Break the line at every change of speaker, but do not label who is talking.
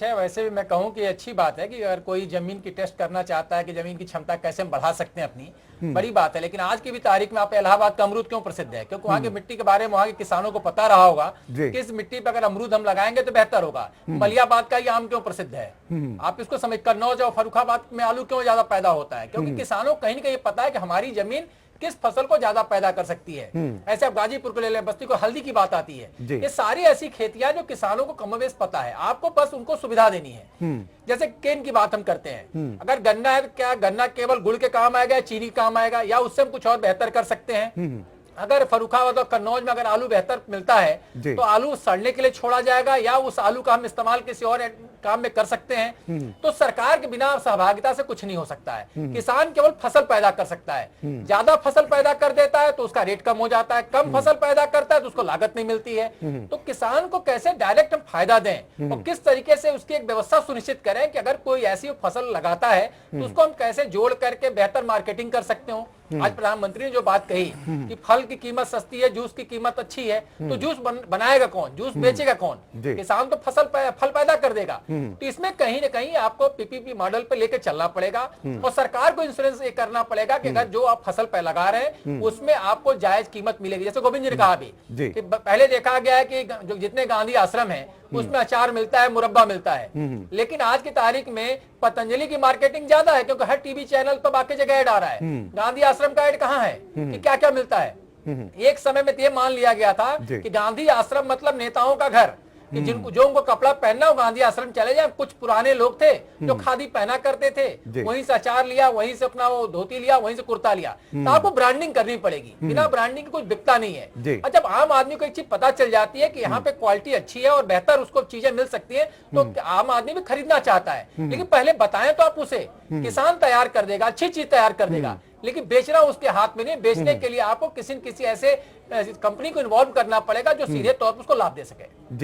वैसे भी मैं कहूं कि अच्छी बात है कि अगर कोई जमीन की टेस्ट करना चाहता है कि जमीन की क्षमता कैसे हम बढ़ा सकते हैं अपनी, बड़ी बात है। लेकिन आज की भी तारीख में आप इलाहाबाद का अमरूद क्यों प्रसिद्ध है? क्योंकि वहां की मिट्टी के बारे में वहां के किसानों को पता रहा होगा कि इस मिट्टी पर अगर अमरूद हम लगाएंगे तो बेहतर होगा। मलियाबाद का ये आम क्यों प्रसिद्ध है? आप इसको समझ, कन्नौज और फर्रुखाबाद में आलू क्यों ज्यादा पैदा होता है? क्योंकि किसानों को कहीं ना कहीं पता है कि हमारी जमीन किस फसल को ज्यादा पैदा कर सकती है। ऐसे आप गाजीपुर को ले लें, बस्ती को हल्दी की बात आती है। ये सारी ऐसी खेतियां जो किसानों को कमोबेश पता है, आपको बस उनको सुविधा देनी है। जैसे केन की बात हम करते हैं, अगर गन्ना है तो क्या गन्ना केवल गुड़ के काम आएगा, चीनी काम आएगा, या उससे हम कुछ और बेहतर कर सकते हैं? अगर फर्रुखाबाद और कन्नौज में अगर आलू बेहतर मिलता है तो आलू सड़ने के लिए छोड़ा जाएगा या उस आलू का हम इस्तेमाल किसी और काम में कर सकते हैं। तो सरकार के बिना सहभागिता से कुछ नहीं हो सकता है। किसान केवल फसल पैदा कर सकता है। ज्यादा फसल पैदा कर देता है तो उसका रेट कम हो जाता है, कम फसल पैदा करता है तो उसको लागत नहीं मिलती है। तो किसान को कैसे डायरेक्ट हम फायदा दें और किस तरीके से उसकी एक व्यवस्था सुनिश्चित करें कि अगर कोई ऐसी फसल लगाता है तो उसको हम कैसे जोड़ करके बेहतर मार्केटिंग कर सकते हो। आज प्रधानमंत्री ने जो बात कही कि फल की कीमत सस्ती है, जूस की कीमत अच्छी है, तो जूस बनाएगा कौन, जूस बेचेगा कौन? किसान तो फल पैदा कर देगा। तो इसमें कहीं ना कहीं आपको पीपीपी मॉडल पे लेके चलना पड़ेगा और सरकार को इंश्योरेंस ये करना पड़ेगा कि अगर जो आप फसल पे लगा रहे हैं उसमें आपको जायज कीमत मिलेगी। जैसे गोविंद जी ने कहा अभी कि पहले देखा गया है कि जो जितने गांधी आश्रम है उसमें अचार मिलता है, मुरब्बा मिलता है, लेकिन आज की तारीख में पतंजलि की मार्केटिंग ज्यादा है क्योंकि हर टीवी चैनल पर बाकी जगह ऐड आ रहा है। गांधी आश्रम का ऐड कहाँ है कि क्या क्या मिलता है? एक समय में ये मान लिया गया था कि गांधी आश्रम मतलब नेताओं का घर, कि जिनको जो उनको कपड़ा पहनना हो गांधी आश्रम चले जाए। कुछ पुराने लोग थे जो खादी पहना करते थे, वहीं से अचार लिया, वहीं से अपना वो धोती लिया, वहीं से कुर्ता लिया। तो आपको ब्रांडिंग करनी पड़ेगी, बिना ब्रांडिंग के कुछ बिकता नहीं है। और जब आम आदमी को एक चीज पता चल जाती है कि यहाँ पे क्वालिटी अच्छी है और बेहतर उसको चीजें मिल सकती है तो आम आदमी भी खरीदना चाहता है। लेकिन पहले बताएं तो आप उसे, किसान तैयार कर देगा, अच्छी चीज तैयार कर देगा, लेकिन बेचना उसके हाथ में नहीं। बेचने के लिए आपको किसी न किसी ऐसे कंपनी को इन्वॉल्व करना पड़ेगा जो सीधे तौर पर उसको लाभ दे सके।